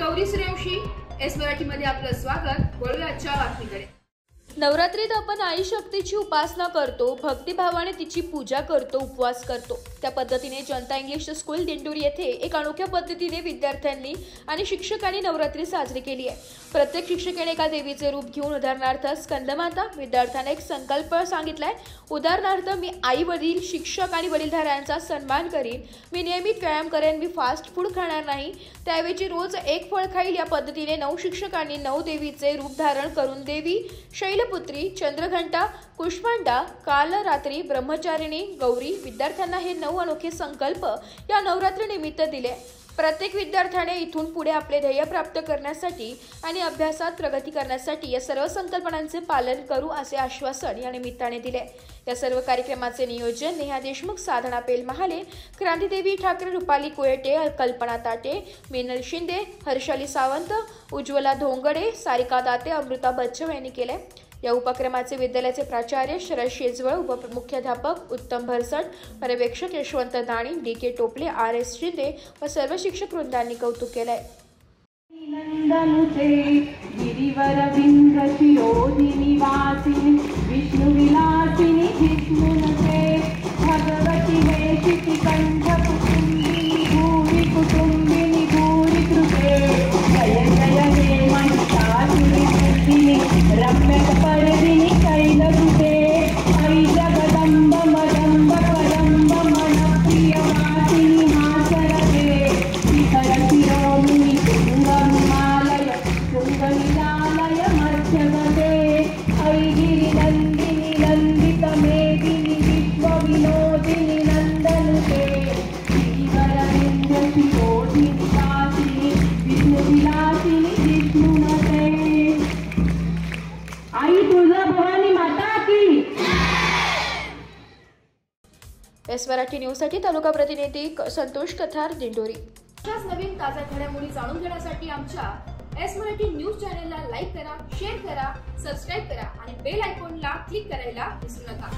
Gauri Suryavanshi S Marathi मध्ये आपलं स्वागत। वळूया आजच्या बातमीकडे। नवरात्रीत आपण आई शक्तीची उपासना करतो, भक्तिभावाने तिची पूजा करतो, उपवास करतो। त्या पद्धतीने जनता इंग्लिश स्कूल दिंडोरी येथे एक अनोख्या पद्धतीने विद्यार्थ्यांनी आणि शिक्षकांनी नवरात्री साजरी केली आहे। प्रत्येक शिक्षकाने एका देवीचे रूप घेऊन उदाहरणार्थ स्कंदमाता विद्यार्थ्यांना एक संकल्प सांगितलाय। उदाहरणार्थ मी आई वडील शिक्षक आणि वडीलधाऱ्यांचा सन्मान करीन, मी नियमित व्यायाम करेन, मी फास्ट फूड खाणार नाही, त्याऐवजी रोज एक फळ खाईल। या पद्धतीने 9 शिक्षकांनी 9 देवीचे रूप धारण करून देवी शैलपुत्री, चंद्रघंटा, कुष्मांडा, कालरात्री, ब्रह्मचारिणी, गौरी विद्यार्थ्यांना हे 9 अनोखे संकल्प या नवरात्री निमित्त दिले। प्रत्येक विद्यार्थ्याने इथून पुढे आपले ध्येय प्राप्त करण्यासाठी आणि अभ्यासात प्रगती करण्यासाठी या सर्व संकल्पनांचे पालन करू असे आश्वासन या निमित्ताने दिले। या सर्व कार्यक्रमाचे नियोजन नेहा देशमुख, साधना पेल महाले, क्रांतीदेवी ठाकरे, रुपाली कोयटे, कल्पना ताटे, मीनल शिंदे, हर्षाली सावंत, उज्ज्वला धोंगडे, सारिका दाते, अमृता बच्चव यांनी केले। या उपक्रमाचे विद्यालयाचे प्राचार्य शरद शेजवळ, उपमुख्याध्यापक उत्तम भरसट, पर्यवेक्षक यशवंत दाणी, डी.के. टोपले, आर.एस. शिंदे व सर्व शिक्षक वृंदांनी कौतुक केले। एस मराठी न्यूज साठी तालुका प्रतिनिधी संतोष कथार, दिंडोरी। अशाच नवीन ताज्या घडामोडी जाणून घेण्यासाठी आमच्या एस मराठी न्यूज चॅनलला लाईक करा, शेअर करा, सबस्क्राइब करा आणि बेल आयकॉनला क्लिक करायला विसरू नका।